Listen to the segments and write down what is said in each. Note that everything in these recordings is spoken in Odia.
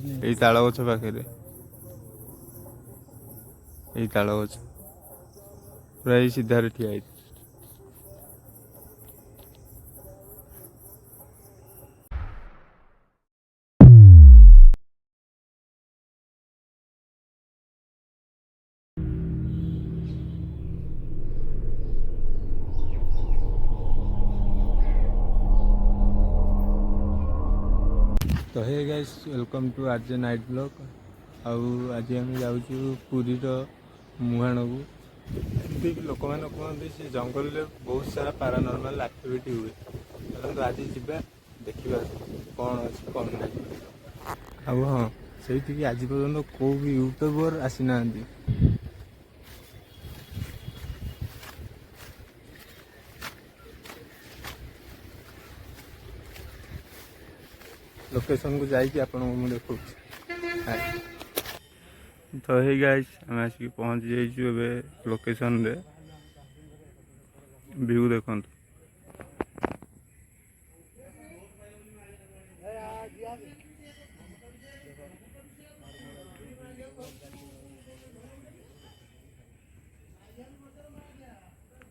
ଏଇ ତାଳ ଗଛ ପାଖରେ, ଏଇ ତାଳ ଗଛ ପୁରା ଏଇ ସିଧାରେ ଠିଆ ହେଇଛି। तो hey guys welcome to RJ night blog. आउ आज आम जाऊँ पुरीर मुहाण को। एमती लोक मैंने कहते से जंगल में बहुत सारा पारानॉर्मल एक्टिविटी हुए। चलते आज जा देखा कौन अच्छे कौन ना। आउ हाँ से आज पर्यटन कौ भी यूट्यूबर आसी ना। लोकेशन को जाइए आपको मुझे देखा। तो हे गाइस आम आसिक पहुँच जाइए लोकेशन रे। व्यू देखो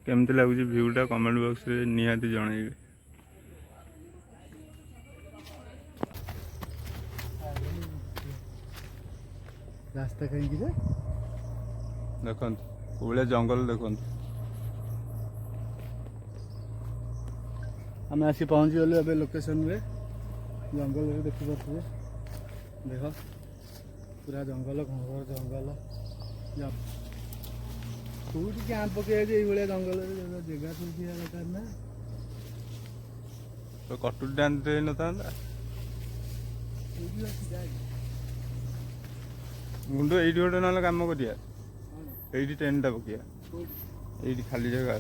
केमती लगुच व्यूटा कमेंट बॉक्स रे निहाती जनइबे। रास्ता कहीं देखो भाया जंगल देखो। आम आसी पहुँची गलु ए लोकेशन रे। जंगल रे देखि पारे देख पूरा जंगल घंघर जंगल कौटी कैंप पकड़ ये जंगल जगह तो दरकार ना। तो कटुरी डांस न था मुंडो ये गोटे ना कम करिया ये टेन्टा पकिया ये खाली जगह।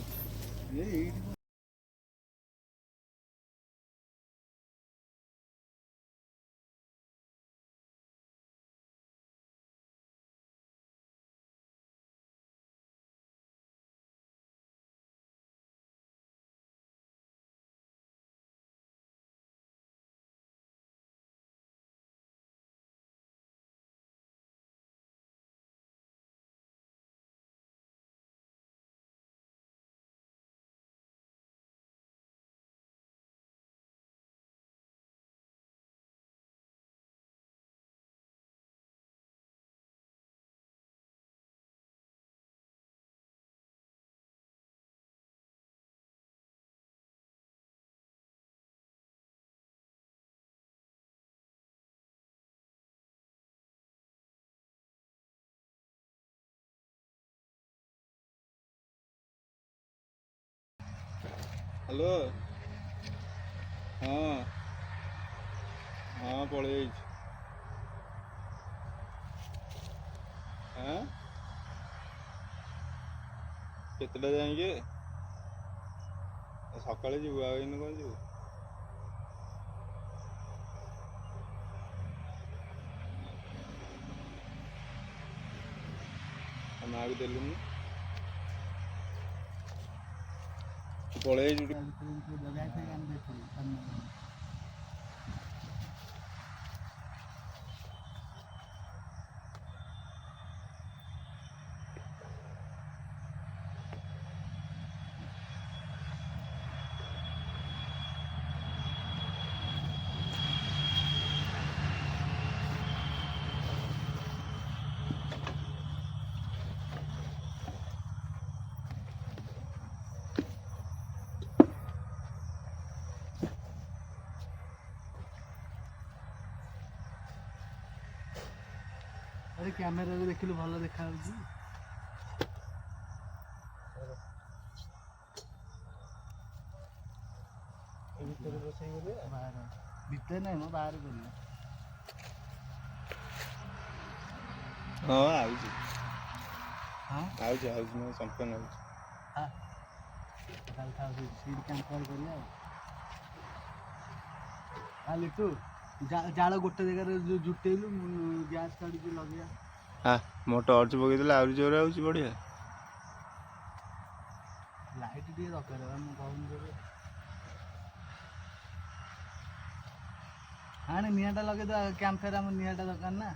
हेलो हाँ हाँ पलि हाँ केतटा जाए सकाଳେ ଯିବୁ ଆଉ ଏଇନେ କଣ ଯିବୁ? ମାଆକୁ ଦେଲୁନି ପଳେଇ अरे कैमेरा रे देखिलु भल देखा होउची भीतर बसई बोले बाहर भीतर नहीं मो बाहर बोलिए। हाँ आउची हाँ आउची आउची मैं संपन्न आउची हाँ कल था सीड कैंप करिया खाली तू जाल गोटे जगह रे जुटेलु गैस काढी के लगिया। हाँ मो टॉर्च पकईदेला आउरी जोर आउची बढ़िया लाइट दिए दरकार हम कहून ଆଣେ ନିଆଁଟା ଲଗେଇଦେବା କ୍ୟାମ୍ପ ଫାୟାର ଆମର ନିଆଁଟା ଦରକାର ନା।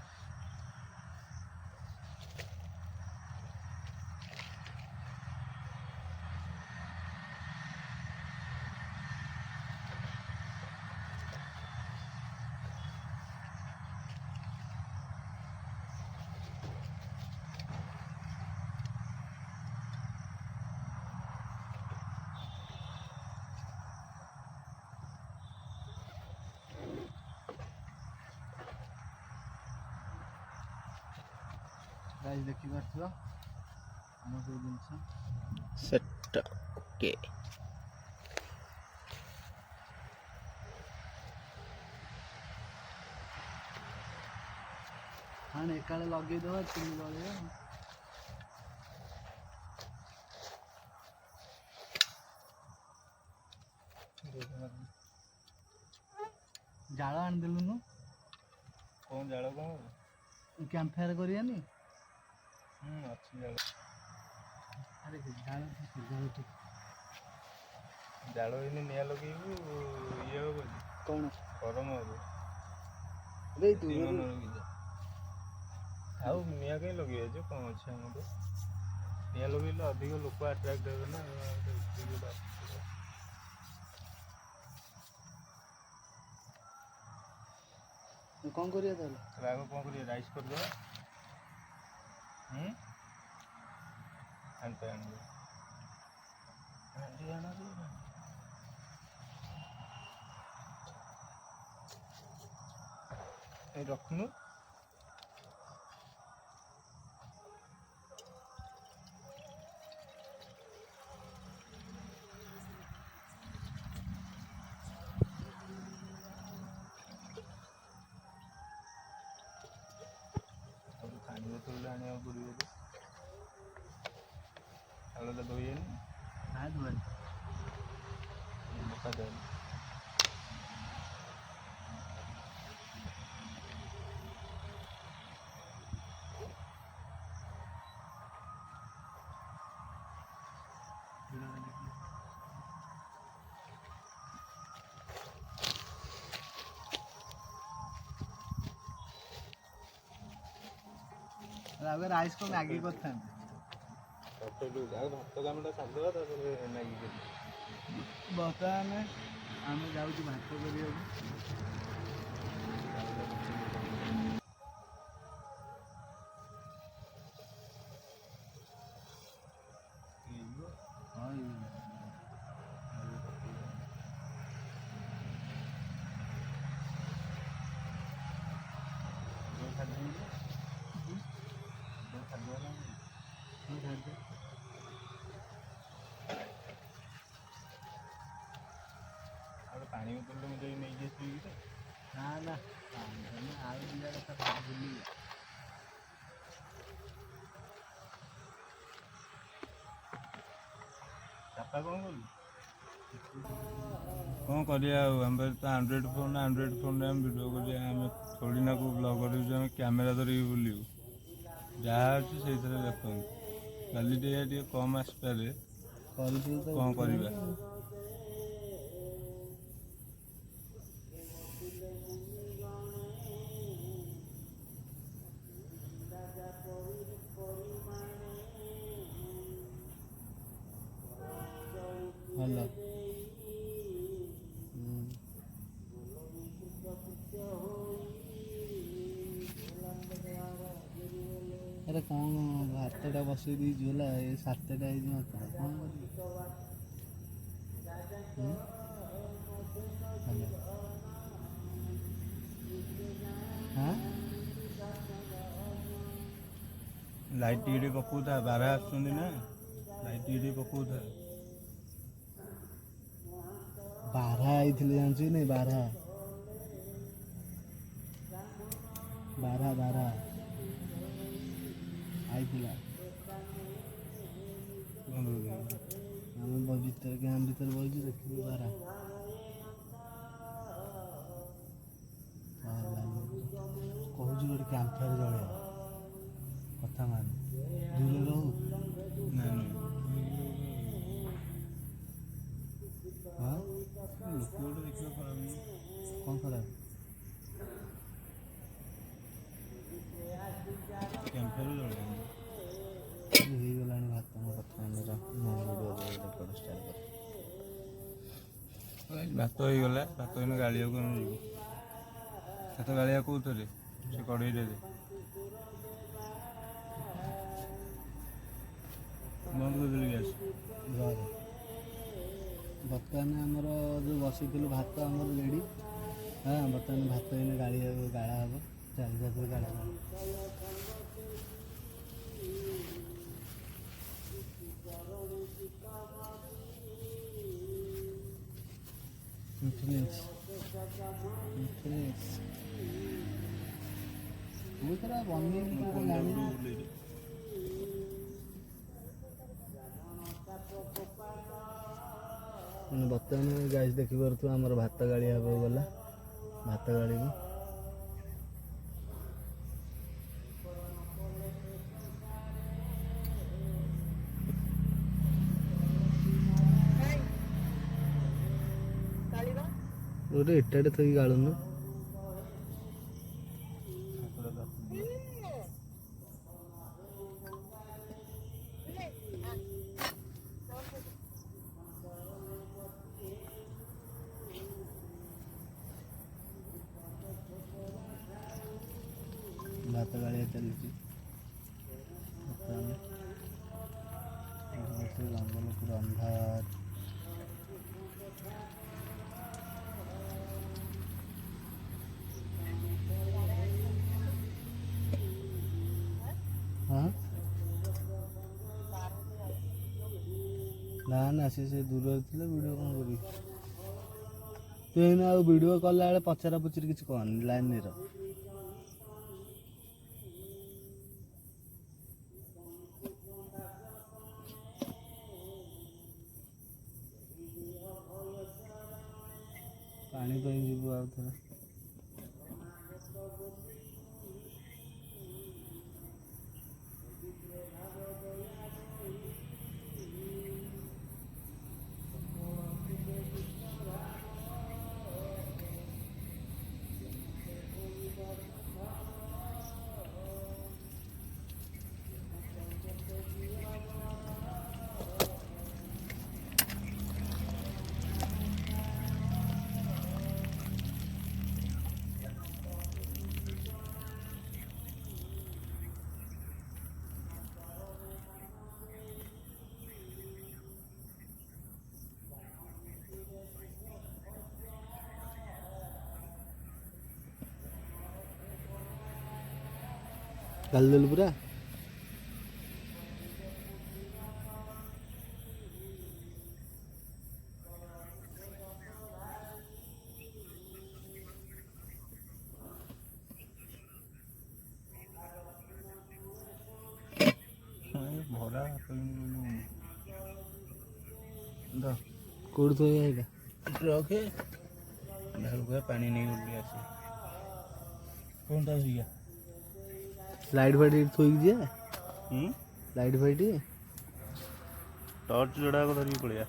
ଗାଇସ୍ ଦେଖିପାରୁଥିବ ଆମର ସବୁ ଜିନିଷ ସେଟ୍ ଓକେ। ଆଣେ ଏକାଳେ ଲଗେଇଦେବା ଚୁଲି ଜଳିବ। ଜାଳ ଆଣିଦେଲୁନୁ। କ'ଣ ଜାଳ କ'ଣ କ୍ୟାମ୍ପ ଫାୟାର କରିବାନି? ଅଛି ଜାଳ। ଆରେ ଜାଳ ଜାଳ ଏଇନେ ନିଆଁ ଲଗେଇବୁ ଇଏ ହବ କି କ'ଣ ଗରମ ହବ। ଆଉ ନିଆଁ କାହିଁ ଲଗେଇବା ଯେ କ'ଣ ଅଛି ଆମର? ନିଆଁ ଲଗେଇଲେ ଅଧିକ ଲୋକ ଆଟ୍ରାକ୍ଟ ହେବେ ନା। କ'ଣ କରିବା ତାହେଲେ? ଆଗ କ'ଣ କରିବା? ରାଇସ୍ କରିଦେବା। ହାଣ୍ଡି ଆଣିବା। ହାଣ୍ଡି ଆଣ ଏ ରଖୁନୁ। ପାଣି ବୋତଲରେ ଆଣିବାକୁ ପଡ଼ିବ। ଚାଉଳଟା ଧୋଇବେନି ନା ଧୁଆନି। ପକାଯାଏନି। ଏବେ ରାଇସ୍ କ'ଣ ମ୍ୟାଗି କରିଥାନ୍ତି? ଭାତ କାମଟା ସାରିଦେବା ତାପରେ ମ୍ୟାଗି କରିବି। ବର୍ତ୍ତମାନ ଆମେ ଯାଉଛୁ ଭାତ କରିବାକୁ। ପାଣି ବୋତଲଟା ମୁଁ ଯାଇ ନେଇକି ଆସିବି କି? ନା ଆଉ ଦୁଇଟା କଥା ଭୁଲିବି। ଚାପା କ'ଣ କଲୁ? କ'ଣ କରିବା ଆଉ? ଆମେ ତ ଆଣ୍ଡ୍ରଏଡ଼୍ ଫୋନ୍ରେ ଆମେ ଭିଡ଼ିଓ କରିବା। ଆମେ ଥୋଡ଼ି ନା କେଉଁ ବ୍ଲଗର୍ ଯେ ଆମେ କ୍ୟାମେରା ଧରିକି ବୁଲିବୁ। ଯାହା ଅଛି ସେଇଥିରେ ଦେଖନ୍ତୁ। କ୍ୱାଲିଟି ଟିକେ କମ୍ ଆସିପାରେ, କ'ଣ କରିବା? ଭଲ। ଆରେ କ'ଣ ଭାତଟା ବସେଇ ଦେଇଛୁ ହେଲା, ଏ 7ଟା ହେଇଛି ମାତ୍ର କ'ଣ କରିବି? ଭଲ। ଲାଇଟ୍ ଟିକେ ପକଉଥା, ବାରହା ଆସୁଛନ୍ତି ନା, ଲାଇଟ୍ ଟିକେ ପକଉଥା। ବାରହା ଆଇଥିଲେ ଜାଣିଛୁ କି ନାଇଁ? ବାରହା ଆଇଥିଲା ଆମେ ଭିତରେ ଗାଁ ଭିତରେ ବଇଛୁ, ଦେଖିବୁ ବାରହା। କହୁଛୁ ଗୋଟେ କ୍ୟାମ୍ପ ଫାୟାର ଜଳେଇବା କଥା ମାନ, ଦୂରରେ ରହୁ। ହଁ ଲୋକ ଗୋଟେ ଦେଖିବା ଖରାପ। କ'ଣ ଖରାପ? ଭାତ ହେଇଗଲା। ଭାତ ଏଇନେ ଗାଳିଆକୁ ଆମେ ଯିବୁ। ଭାତ ଗାଳିଆ କୋଉଥିରେ? ସେ କଡ଼େଇରେ ଦେ। ବନ୍ଦ କରିଦେଲି ଗ୍ୟାସ୍। ବର୍ତ୍ତମାନ ଆମର ଯେଉଁ ବସିଥିଲୁ ଭାତ ଆମର ରେଡ଼ି। ହଁ ବର୍ତ୍ତମାନ ଭାତ ଏଇନେ ଗାଳା ହେବ। ଚାରିଜାତରେ ଗାଳା ହେବ। ମୁଁ ଥରେ ବନେଇବି ବର୍ତ୍ତମାନ ଗାଈ ଦେଖିପାରୁଥିବ ଆମର ଭାତ ଗାଳି ହେବାକୁ ଗଲା। ଭାତ ଗାଳିବୁ ଗୋଟେ ଏଟାଟେ ଥୋଇକି ଗାଳୁନୁ। ଭାତ ଗାଳିଆ ଚାଲିଛି। ଜଙ୍ଗଲ ପୁରା ଅନ୍ଧାର। ହଁ ନା ସେ ଦୂରରେ ଥିଲେ ଭିଡ଼ିଓ କ'ଣ କରିବି। ତୁ ଏଇନା ଆଉ ଭିଡ଼ିଓ କଲା ବେଳେ ପଚରା ପଚରି କିଛି କହନି, ଲାଇନରେ ରହ। ପାଣି ପାଇଁ ଯିବୁ ଆଉ ଥରେ। ଗାଳି ଦେଲୁ ପୁରା। ଭରା କୋଉଠି ଥୋଇବା ଏଇଟା? ରଖେ ଢାଳୁକା ପାଣି ନେଇ ଉଠି ଆସେ। କ'ଣଟା ହେଇଗା ଲାଇଟ୍ ଫାଇଟ୍ ଥୋଇକି ଯିବା। ଲାଇଟ୍ ଫାଇଟ୍ ଟର୍ଚ୍ଚ ଯୋଡ଼ାକ ଧରିକି ପଳେଇବା।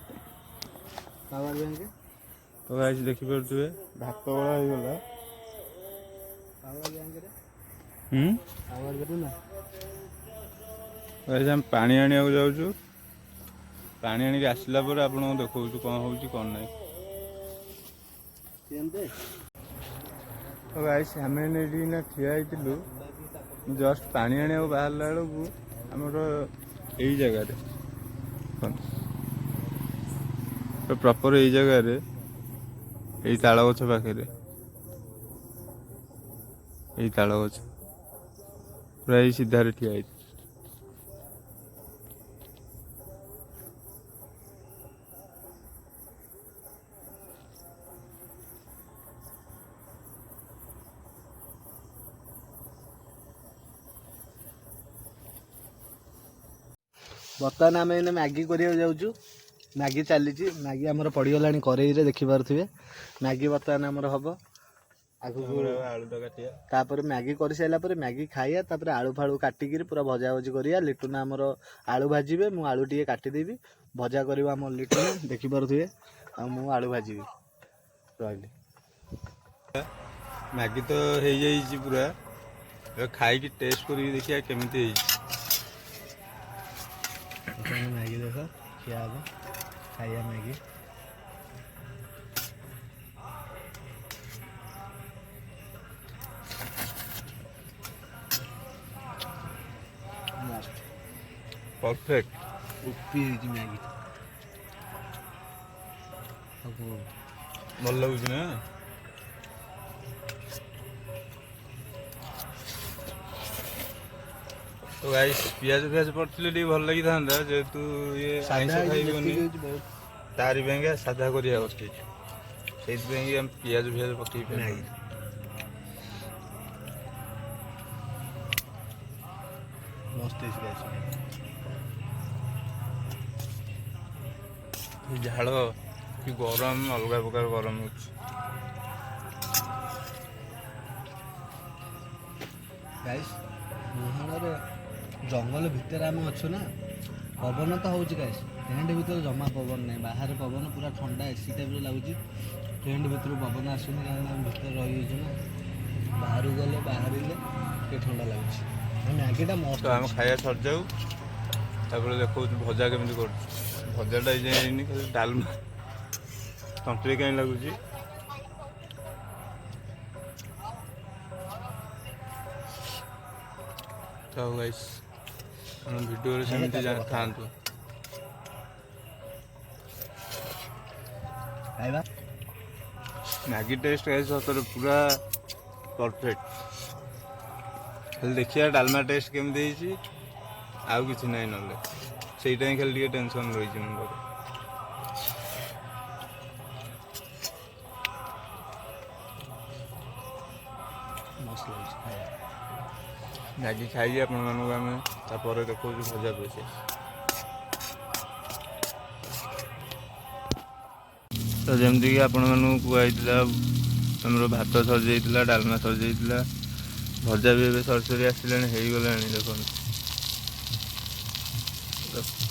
ପାୱାର ବ୍ୟାଙ୍କ ତ ଗାଇସ୍ ଦେଖିପାରୁଥିବେ ଭାତ ଗଳା ହେଇଗଲା। ପାୱାର ବ୍ୟାଙ୍କରେ ପାୱାର ବ୍ୟାଙ୍କ ନା ଗାଇସ୍ ଆମେ ପାଣି ଆଣିବାକୁ ଯାଉଛୁ। ପାଣି ଆଣିକି ଆସିଲା ପରେ ଆପଣଙ୍କୁ ଦେଖାଉଛୁ କ'ଣ ହେଉଛି କ'ଣ ନାହିଁ। ତ ଗାଇସ୍ ଆମେ ଏଇଠି ନା ଠିଆ ହେଇଥିଲୁ। ଜଷ୍ଟ ପାଣି ଆଣିବାକୁ ବାହାରିଲା ବେଳକୁ ଆମର ଏଇ ଜାଗାରେ ପ୍ରପର ଏଇ ଜାଗାରେ ଏଇ ତାଳ ଗଛ ପାଖରେ ଏଇ ତାଳ ଗଛ ପୁରା ଏଇ ସିଧାରେ ଠିଆ ହେଇଛି। ବର୍ତ୍ତମାନ ଆମେ ଏଇନେ ମ୍ୟାଗି କରିବାକୁ ଯାଉଛୁ। ମ୍ୟାଗି ଚାଲିଛି। ମ୍ୟାଗି ଆମର ପଡ଼ିଗଲାଣି କରେଇରେ ଦେଖିପାରୁଥିବେ। ମ୍ୟାଗି ବର୍ତ୍ତମାନ ଆମର ହେବ। ଆଗକୁ ଆଳୁଟା କାଟିବା। ତାପରେ ମ୍ୟାଗି କରିସାରିଲା ପରେ ମ୍ୟାଗି ଖାଇବା। ତାପରେ ଆଳୁ ଫାଳୁ କାଟିକିରି ପୁରା ଭଜା ଭଜି କରିବା। ଲିଟୁନା ଆମର ଆଳୁ ଭାଜିବେ, ମୁଁ ଆଳୁ ଟିକେ କାଟିଦେବି। ଭଜା କରିବ ଆମ ଲିଟୁନା ଦେଖିପାରୁଥିବେ। ଆଉ ମୁଁ ଆଳୁ ଭାଜିବି। ରହିଲି। ମ୍ୟାଗି ତ ହେଇଯାଇଛି ପୁରା। ଏବେ ଖାଇକି ଟେଷ୍ଟ କରିକି ଦେଖିବା କେମିତି ହେଇଛି। ମ୍ୟାଗି ଦେଖ ଖିଆ ହେବ। ଖାଇବା ମ୍ୟାଗି। परफेक्ट ओपी ହେଇଛି ମ୍ୟାଗି। ଆଉ କ'ଣ ଭଲ ଲାଗୁଛି ନା। ତ ଗାଇସ୍ ପିଆଜ ପଡ଼ିଥିଲେ ଟିକେ ଭଲ ଲାଗିଥାନ୍ତା, ଯେହେତୁ ଇଏ ଆଇଁଷ ସାଧା ଖାଇବନି ହେଇଛି ବହୁତ ତାରି ପାଇଁକା ସାଧା କରିବା ଉଚିତ। ସେଇଥିପାଇଁ ଆମେ ପିଆଜ ପକେଇ ମ୍ୟାଗି। ମସ୍ତ ହେଇଛି ଗାଇସ୍। ଝାଳ କି ଗରମ, ଅଲଗା ପ୍ରକାର ଗରମ ହେଉଛି। ଗାଇସ୍ ମୁହାଣରେ ଜଙ୍ଗଲ ଭିତରେ ଆମେ ଅଛୁ ନା, ପବନ ତ ହେଉଛି ଗାଇସ୍, ଟେଣ୍ଟ ଭିତରେ ଜମା ପବନ ନାହିଁ। ବାହାରେ ପବନ ପୁରା ଥଣ୍ଡା ଏସି ଟାଇପ୍ର ଲାଗୁଛି, ଟେଣ୍ଟ ଭିତରୁ ପବନ ଆସୁନି କାରଣ ଆମେ ଭିତରେ ରହିଯାଇଛୁ ନା। ବାହାରକୁ ଗଲେ ବାହାରିଲେ ଟିକେ ଥଣ୍ଡା ଲାଗୁଛି। ମ୍ୟାଗିଟା ମସ୍ତ ତ ଆମେ ଖାଇବା ସରିଯାଉ, ତାପରେ ଦେଖାଉଛି ଭଜା କେମିତି କରୁଛୁ। ଭଜାଟା ଏଇ ଯାଏଁ ହେଇନି, ଖାଲି ଡାଲମା ତଣ୍ଟିରେ କାହିଁ ଲାଗୁଛି। ତ ଗାଇସ୍ ଆମ ଭିଡ଼ିଓରେ ସେମିତି ଥାଆନ୍ତୁ। ଖାଇବା ମ୍ୟାଗି ଟେଷ୍ଟ ଗାଇସ୍ ସତରେ ପୁରା ପରଫେକ୍ଟ। ଖାଲି ଦେଖିବା ଡାଲମା ଟେଷ୍ଟ କେମିତି ହେଇଛି, ଆଉ କିଛି ନାହିଁ। ନହେଲେ ସେଇଟା ହିଁ ଖାଲି ଟିକେ ଟେନସନ୍ ରହିଛି ମୁଣ୍ଡରେ। ମସ୍ତ ଲାଗୁଛି ଖାଇବା। ମ୍ୟାଗି ଖାଇକି ଆପଣମାନଙ୍କୁ ଆମେ ତାପରେ ଦେଖାଉଛୁ ଭଜା ପ୍ରୋସେସ୍। ତ ଯେମିତିକି ଆପଣମାନଙ୍କୁ କୁହାଯାଇଥିଲା, ଆମର ଭାତ ସରିଯାଇଥିଲା, ଡାଲମା ସରିଯାଇଥିଲା, ଭଜା ବି ଏବେ ସରି ଆସିଲାଣି, ହେଇଗଲାଣି। ଦେଖନ୍ତୁ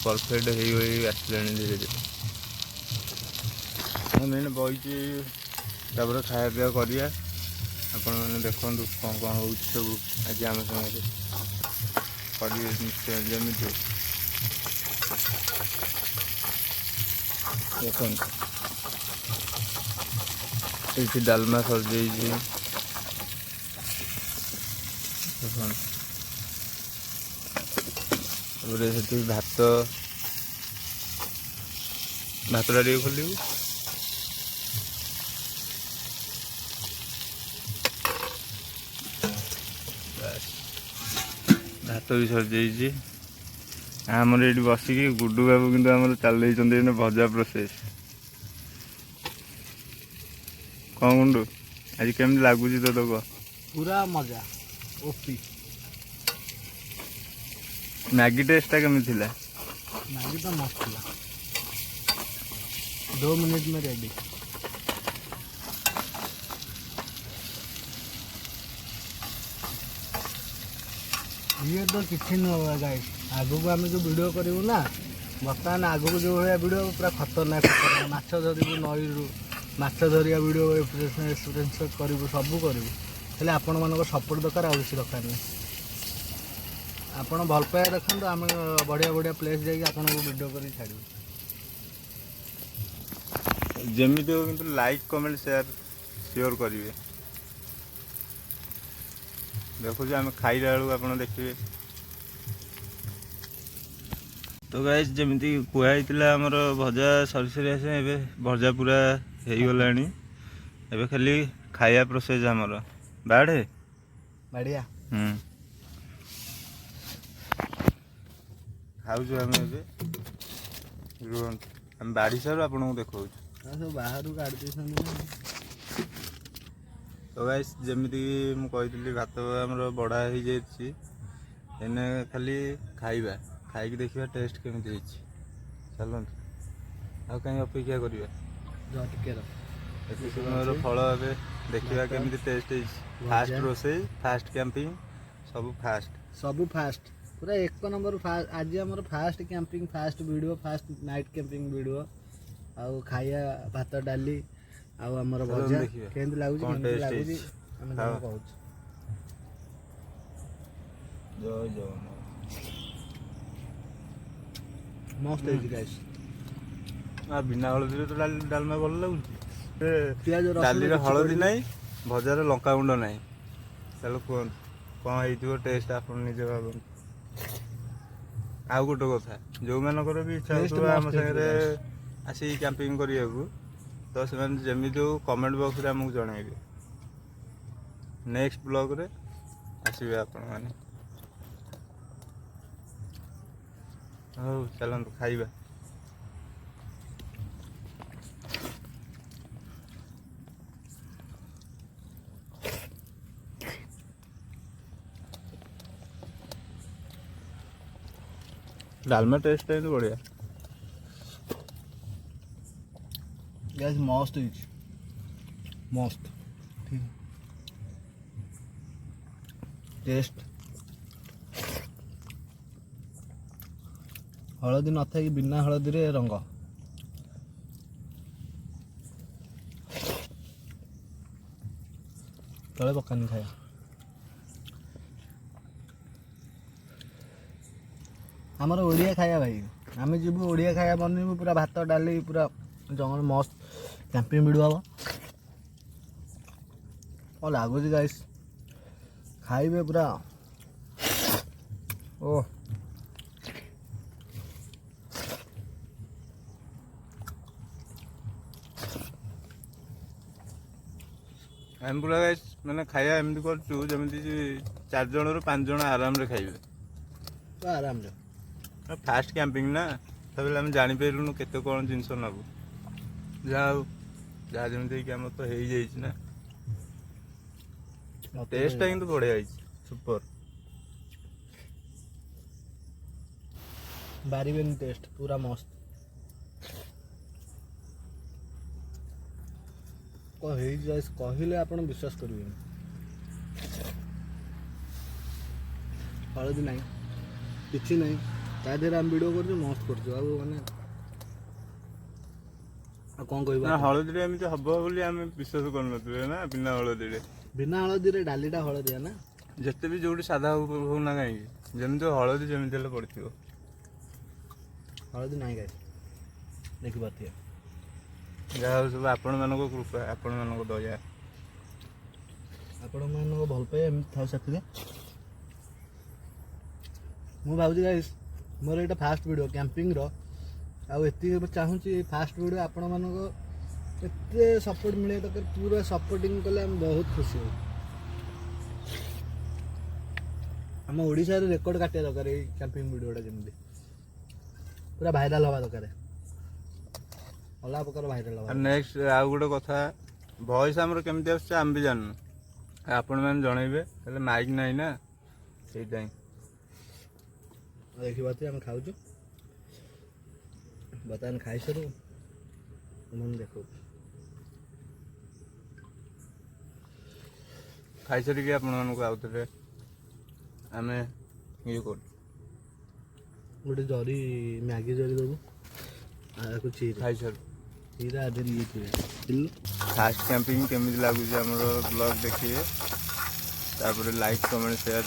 ପରଫେକ୍ଟ ହେଇ ଆସିଲାଣି ଧୀରେ ଧୀରେ। ମୁଁ ମେନ୍ ବଇଛି, ତାପରେ ଖାଇବା ପିଇବା କରିବା। ଆପଣମାନେ ଦେଖନ୍ତୁ କ'ଣ ହେଉଛି ସବୁ ଆଜି ଆମ ସାଙ୍ଗରେ କରିବେ ନିଶ୍ଚୟ। ଯେମିତି ଦେଖନ୍ତୁ ଏଇଠି ଡାଲମା ସରିଯାଇଛି, ଦେଖନ୍ତୁ। ତାପରେ ସେଠି ଭାତଟା ଟିକେ ଖୋଲିବୁ। ଭାତ ବି ସରିଯାଇଛି। ଆମର ଏଇଠି ବସିକି ଗୁଡୁ ବାବୁ କିନ୍ତୁ ଆମର ଚାଲିଛନ୍ତି ଏଇନେ ଭଜା ପ୍ରୋସେସ୍। କ'ଣ ଗୁଣ୍ଡୁ ଆଜି କେମିତି ଲାଗୁଛି ତ କହ? ପୁରା ମଜା ଓପି। ମ୍ୟାଗି ଟେଷ୍ଟଟା କେମିତି ଥିଲା? मैगी तो मस्त था। 2 मिनट में रेडी। ये तो किसी नहीं होगा गाइस। आगु को आम जो वीडियो करूँ ना, बर्तमान आगु को जो भाया वीडियो पूरा खतरनाक माछ धरू नई माछ धरिया वीडियो एक्सपीरियंस करूँ सब करूँ। हेल्ले आपण मान सपोर्ट दरकार आ किसी दरकार नहीं। आपण भल पाया देखते आम बढ़िया बढ़िया प्लेस जाकि आपको वीडियो कर छाड़ू। जेमिति हो किंतु लाइक कमेंट शेयर श्योर करेंगे। देखो आम खाइला बेलू आप देखिए। तो गाइस जमीती कहला आमर भजा सरी सरी आसे एबे भजा पूरा हो गलानी। एबे खाली खाया प्रोसेस आमर बाड़े बढ़िया। खाऊँ आम ए रुहतु बाड़ी सारू आपको देखा सब बाहर काढ़ी। तो गाइस जमीती मुझे भात आमर बड़ा हो जाए खाली खाइबा खाई देखा टेस्ट केमी चलत आ कहीं अपेक्षा करवा समय फल ए देखा केमी टेस्ट फास्ट रोसई फास्ट कैंपिंग सब फास्ट पूरा एक नंबर। आज आम fast camping fast video fast night camping video आउ खाया भात डाली आमर भजा केमती लगुच जय जगन्नाथ। मस्त गाइस। बिना हलदी तो डालमा भल लगुच डाली हलदी ना भजार लंका गुंड ना चलो कहत कौन हो टेस्ट आप निजे भाव ଆଉ ଗୋଟେ କଥା ଯେଉଁମାନଙ୍କର ବି ଇଚ୍ଛା Taste ହେଉଥିବ ଆମ must ସାଙ୍ଗରେ ହେଇଥିବ ଆସିକି କ୍ୟାମ୍ପିଂ କରିବାକୁ ତ ସେମାନେ ଯେମିତି ହଉ କମେଣ୍ଟ ବକ୍ସରେ ଆମକୁ ଜଣାଇବେ। ନେକ୍ସଟ ବ୍ଲଗ୍ରେ ଆସିବେ ଆପଣମାନେ। ହଉ ଚାଲନ୍ତୁ ଖାଇବା। ଡାଲମା ଟେଷ୍ଟ କିନ୍ତୁ ବଢ଼ିଆ। ଗ୍ୟାସ୍ ମସ୍ତ ହେଇଛି ମସ୍ତ ଟେଷ୍ଟ। ହଳଦୀ ନଥାଇକି ବିନା ହଳଦୀରେ ରଙ୍ଗ। ତଳେ ପକାନି ଖାଇବା। ଆମର ଓଡ଼ିଆ ଖାଇବା ଭାଇ, ଆମେ ଯିବୁ ଓଡ଼ିଆ ଖାଇବା ବନେଇବୁ ପୁରା ଭାତ ଡାଲି ପୁରା ଜଙ୍ଗଲ ମସ୍ତ କ୍ୟାମ୍ପିଂ ଭିଡ଼ିଓ ହବ। କ'ଣ ଲାଗୁଛି ଗାଇସ୍, ଖାଇବେ ପୁରା ଓ ଆମେ ପୁରା ମାନେ ଖାଇବା ଏମିତି କରୁଛୁ ଯେମିତି 4 ଜଣରୁ 5 ଜଣ ଆରାମରେ ଖାଇବେ। ପୁରା ଆରାମରେ। ଫାଷ୍ଟ କ୍ୟାମ୍ପିଂ ନା, ତାପରେ ଆମେ ଜାଣିପାରିଲୁନୁ କେତେ କ'ଣ ଜିନିଷ ନେବୁ। ଯାହା ହଉ ଯାହା ଯେମିତି ହେଇକି ଆମର ତ ହେଇଯାଇଛି ନା। ଟେଷ୍ଟଟା କିନ୍ତୁ ବଢ଼ିଆ ହେଇଛି, ସୁପର। ବାରିବେନି ଟେଷ୍ଟ ପୁରା ମସ୍ତ। କ'ଣ ହେଇଛି ଗାଇସ୍ କହିଲେ ଆପଣ ବିଶ୍ୱାସ କରିବେନି। ହଳଦୀ ନାହିଁ କିଛି ନାହିଁ, ତା ଦେହରେ ଆମେ ଭିଡ଼ିଓ କରୁଛୁ ମସ୍ତ କରୁଛୁ। ଆଉ ମାନେ ଆଉ କ'ଣ କହିବା ନା ହଳଦୀରେ ଏମିତି ହବ ବୋଲି ଆମେ ବିଶ୍ୱାସ କରୁନଥିବେ ନା। ବିନା ହଳଦୀରେ, ବିନା ହଳଦୀରେ ଡାଲିଟା ହଳଦିଆ ନା। ଯେତେ ବି ଯୋଉଠି ସାଧା ହଉନା କାହିଁକି ଯେମିତି ହଳଦୀ ଯେମିତି ହେଲେ ପଡ଼ିଥିବ। ହଳଦୀ ନାହିଁ ଗାଇସ୍, ଦେଖିପାରୁଥିବେ। ଯାହା ହଉ ସବୁ ଆପଣମାନଙ୍କ କୃପା, ଆପଣମାନଙ୍କ ଦୟା। ଆପଣମାନଙ୍କ ଭଲ ପାଇବା ଏମିତି ଥାଉ ସାଥିରେ। ମୁଁ ଭାବୁଛି ଗାଇସ୍ ମୋର ଏଇଟା ଫାଷ୍ଟ ଭିଡ଼ିଓ କ୍ୟାମ୍ପିଂର, ଆଉ ଏତିକି ଚାହୁଁଛି ଫାଷ୍ଟ ଭିଡ଼ିଓ ଆପଣମାନଙ୍କ ଏତେ ସପୋର୍ଟ ମିଳିବା ଦରକାର। ପୁରା ସପୋର୍ଟିଂ କଲେ ଆମେ ବହୁତ ଖୁସି ହବୁ। ଆମ ଓଡ଼ିଶାରେ ରେକର୍ଡ଼ କାଟିବା ଦରକାର ଏଇ କ୍ୟାମ୍ପିଂ ଭିଡ଼ିଓଟା, ଯେମିତି ପୁରା ଭାଇରାଲ ହେବା ଦରକାର, ଅଲଗା ପ୍ରକାର ଭାଇରାଲ ହେବା। ନେକ୍ସଟ ଆଉ ଗୋଟେ କଥା, ଭଏସ୍ ଆମର କେମିତି ଆସୁଛି ଆମେ ବି ଜାଣିନୁ, ଆପଣମାନେ ଜଣେଇବେ। ହେଲେ ମାଇକ୍ ନାହିଁ ନା, ସେଇଟା ହିଁ। ଦେଖିପାରୁଥିବେ ଆମେ ଖାଉଛୁ, ବର୍ତ୍ତମାନ ଖାଇସାରୁ ଦେଖୁ। ଖାଇସାରିକି ଆପଣମାନଙ୍କୁ ଆଉଥରେ ଆମେ ଇଏ କରୁଛୁ। ଗୋଟେ ଜରି ମ୍ୟାଗି ଜରି ଦେବୁ, ଆକୁ ଚିରା ଖାଇସାରୁ ଚିରା ଆଦେହରେ ଇଏ ଚିରା। ଫାଷ୍ଟ କ୍ୟାମ୍ପିଂ କେମିତି ଲାଗୁଛି ଆମର ବ୍ଲଗ୍ ଦେଖିବେ, ତାପରେ ଲାଇକ୍ କମେଣ୍ଟ ସେୟାର